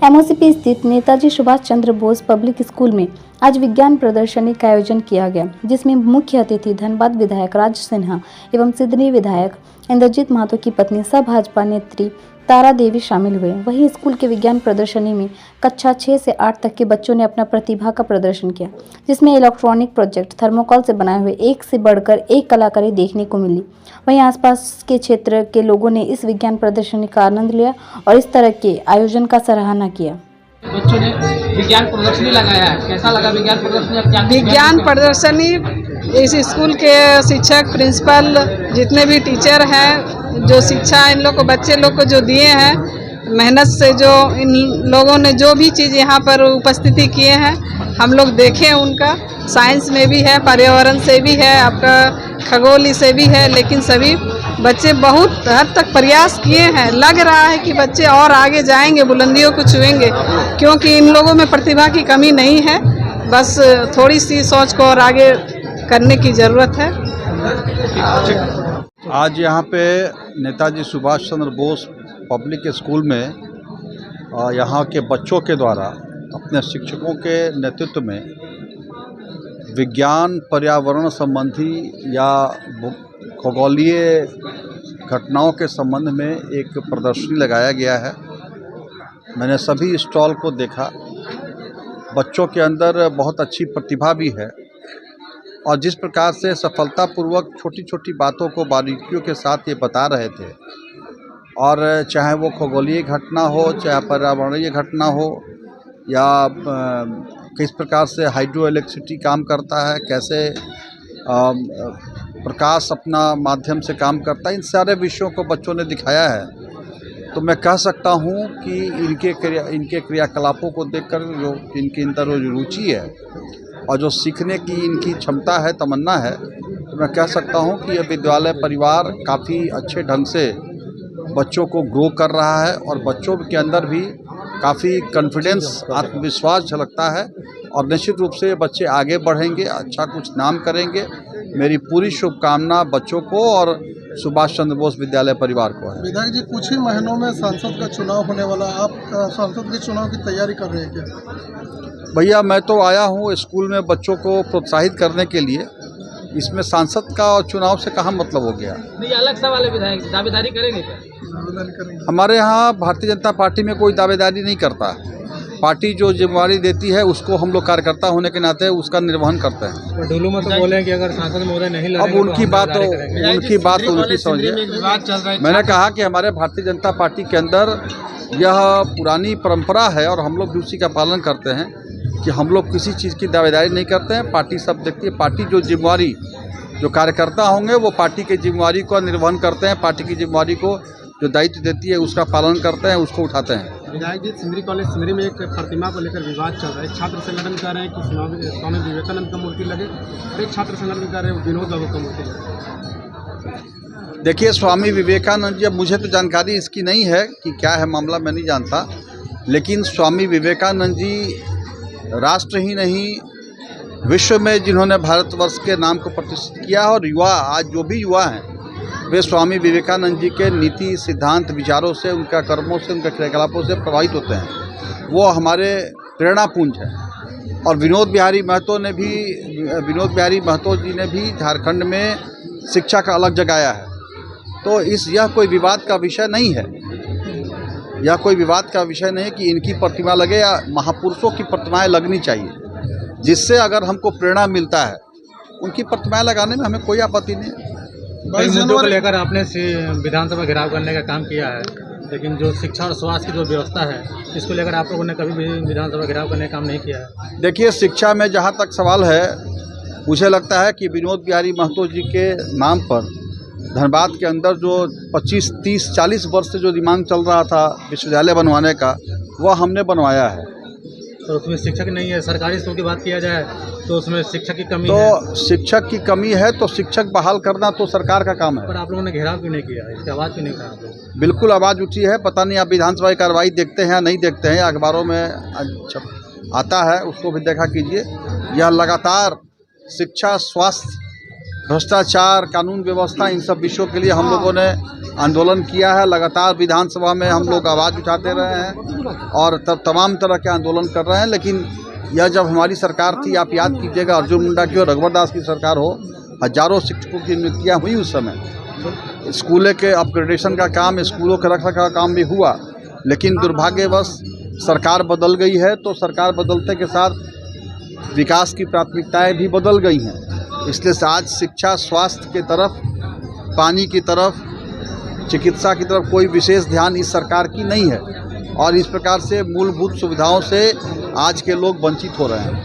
एमओसीपी स्थित Netaji Subhash Chandra Bose public school में आज विज्ञान प्रदर्शनी का आयोजन किया गया, जिसमें मुख्य अतिथि धनबाद विधायक राज सिन्हा एवं सिधनी विधायक इंद्रजीत महतो की पत्नी सह भाजपा नेत्री तारा देवी शामिल हुए। वहीं स्कूल के विज्ञान प्रदर्शनी में कक्षा 6 से 8 तक के बच्चों ने अपना प्रतिभा का प्रदर्शन किया, जिसमें इलेक्ट्रॉनिक प्रोजेक्ट थर्मोकोल से बनाए हुए एक से बढ़कर एक कलाकारी देखने को मिली। वहीं आसपास के क्षेत्र के लोगों ने इस विज्ञान प्रदर्शनी का आनंद लिया और इस तरह के आयोजन का सराहना किया। बच्चों ने विज्ञान प्रदर्शनी लगाया है, कैसा लगा विज्ञान प्रदर्शनी? अब क्या विज्ञान प्रदर्शनी इस स्कूल के शिक्षक, प्रिंसिपल, जितने भी टीचर हैं, जो शिक्षा इन लोग को, बच्चे लोग को जो दिए हैं, मेहनत से जो इन लोगों ने जो भी चीज़ यहाँ पर उपस्थिति किए हैं, हम लोग देखें उनका। साइंस में भी है, पर्यावरण से भी है, आपका खगोली से भी है, लेकिन सभी बच्चे बहुत हद तक प्रयास किए हैं। लग रहा है कि बच्चे और आगे जाएंगे, बुलंदियों को छुएंगे, क्योंकि इन लोगों में प्रतिभा की कमी नहीं है, बस थोड़ी सी सोच को और आगे करने की ज़रूरत है। आज यहाँ पे नेताजी सुभाष चंद्र बोस पब्लिक स्कूल में यहाँ के बच्चों के द्वारा अपने शिक्षकों के नेतृत्व में विज्ञान पर्यावरण संबंधी या खगोलीय घटनाओं के संबंध में एक प्रदर्शनी लगाया गया है। मैंने सभी स्टॉल को देखा। बच्चों के अंदर बहुत अच्छी प्रतिभा भी है और जिस प्रकार से सफलतापूर्वक छोटी छोटी बातों को बारीकियों के साथ ये बता रहे थे, और चाहे वो खगोलीय घटना हो, चाहे पर्यावरणीय घटना हो, या किस प्रकार से हाइड्रो इलेक्ट्रिसिटी काम करता है, कैसे प्रकाश अपना माध्यम से काम करता है, इन सारे विषयों को बच्चों ने दिखाया है। तो मैं कह सकता हूँ कि इनके क्रियाकलापों को देखकर जो इनके अंदर जो रुचि है और जो सीखने की इनकी क्षमता है, तमन्ना है, तो मैं कह सकता हूँ कि यह विद्यालय परिवार काफ़ी अच्छे ढंग से बच्चों को ग्रो कर रहा है और बच्चों के अंदर भी काफ़ी कॉन्फिडेंस, आत्मविश्वास झलकता है और निश्चित रूप से बच्चे आगे बढ़ेंगे, अच्छा कुछ नाम करेंगे। मेरी पूरी शुभकामना बच्चों को और सुभाष चंद्र बोस विद्यालय परिवार को है। विधायक जी, कुछ ही महीनों में सांसद का चुनाव होने वाला, आप सांसद के चुनाव की तैयारी कर रहे हैं क्या? भैया, मैं तो आया हूँ स्कूल में बच्चों को प्रोत्साहित करने के लिए। इसमें सांसद का और चुनाव से कहाँ मतलब हो गया? नहीं, अलग सवाल है। विधायक दावेदारी करेंगे क्या? दावेदारी करेंगे। हमारे यहाँ भारतीय जनता पार्टी में कोई दावेदारी नहीं करता। पार्टी जो जिम्मेवारी देती है उसको हम लोग कार्यकर्ता होने के नाते उसका निर्वहन करते हैं। तो डोलू में तो बोले कि अगर सांसद महोदय नहीं लड़ेंगे, अब उनकी बात उनकी समझिए। मैंने कहा कि हमारे भारतीय जनता पार्टी के अंदर यह पुरानी परंपरा है और हम लोग भी उसी का पालन करते हैं कि हम लोग किसी चीज़ की दावेदारी नहीं करते हैं। पार्टी सब देखती है। पार्टी जो जिम्मेवारी, जो कार्यकर्ता होंगे वो पार्टी की जिम्मेवारी का निर्वहन करते हैं, पार्टी की जिम्मेवारी को जो दायित्व देती है उसका पालन करते हैं, उसको उठाते हैं। विधायक जी, सिंदरी कॉलेज सिंदरी में एक प्रतिमा को लेकर विवाद चल रहा है। छात्र संगठन कह रहे हैं कि स्वामी विवेकानंद का मूर्ति लगे और एक छात्र संगठन कह रहे हैं विनोद बाबू का मूर्ति लगे। देखिए, स्वामी विवेकानंद जी, अब मुझे तो जानकारी इसकी नहीं है कि क्या है मामला, मैं नहीं जानता, लेकिन स्वामी विवेकानंद जी राष्ट्र ही नहीं विश्व में जिन्होंने भारतवर्ष के नाम को प्रतिष्ठित किया, और युवा, आज जो भी युवा हैं वे स्वामी विवेकानंद जी के नीति, सिद्धांत, विचारों से, उनका कर्मों से, उनके क्रियाकलापों से प्रभावित होते हैं। वो हमारे प्रेरणापुंज हैं। और विनोद बिहारी महतो जी ने भी झारखंड में शिक्षा का अलग जगाया है। तो यह कोई विवाद का विषय नहीं है। यह कोई विवाद का विषय नहीं है कि इनकी प्रतिमा लगे या महापुरुषों की प्रतिमाएं लगनी चाहिए, जिससे अगर हमको प्रेरणा मिलता है, उनकी प्रतिमाएं लगाने में हमें कोई आपत्ति नहीं है। कई मुद्दों को लेकर आपने विधानसभा घेराव करने का काम किया है, लेकिन जो शिक्षा और स्वास्थ्य की जो व्यवस्था है, इसको लेकर आप लोगों ने कभी भी विधानसभा घेराव करने का काम नहीं किया है। देखिए, शिक्षा में जहाँ तक सवाल है, मुझे लगता है कि विनोद बिहारी महतो जी के नाम पर धनबाद के अंदर जो 25, 30, 40 वर्ष से जो दिमाग चल रहा था विश्वविद्यालय बनवाने का, वह हमने बनवाया है। तो उसमें शिक्षक नहीं है। सरकारी स्कूल की बात किया जाए तो उसमें शिक्षक की कमी है। तो शिक्षक की कमी है तो शिक्षक बहाल करना तो सरकार का काम है। पर आप लोगों ने घेराव क्यों नहीं किया? इसकी आवाज़ क्यों नहीं उठाया? बिल्कुल आवाज़ उठी है। पता नहीं आप विधानसभा की कार्रवाई देखते हैं या नहीं देखते हैं, अखबारों में आता है, उसको भी देखा कीजिए। यह लगातार शिक्षा, स्वास्थ्य भ्रष्टाचार, कानून व्यवस्था, इन सब विषयों के लिए हम लोगों ने आंदोलन किया है। लगातार विधानसभा में हम लोग आवाज़ उठाते रहे हैं और तमाम तरह के आंदोलन कर रहे हैं। लेकिन यह जब हमारी सरकार थी, आप याद कीजिएगा, अर्जुन मुंडा की और रघुवर दास की सरकार हो, हजारों शिक्षकों की नियुक्तियाँ हुई उस समय। स्कूलों के अपग्रेडेशन का काम, स्कूलों के रखरखाव का काम भी हुआ। लेकिन दुर्भाग्यवश सरकार बदल गई है, तो सरकार बदलते के साथ विकास की प्राथमिकताएं भी बदल गई हैं। इसलिए आज शिक्षा, स्वास्थ्य की तरफ, पानी की तरफ, चिकित्सा की तरफ कोई विशेष ध्यान इस सरकार की नहीं है और इस प्रकार से मूलभूत सुविधाओं से आज के लोग वंचित हो रहे हैं।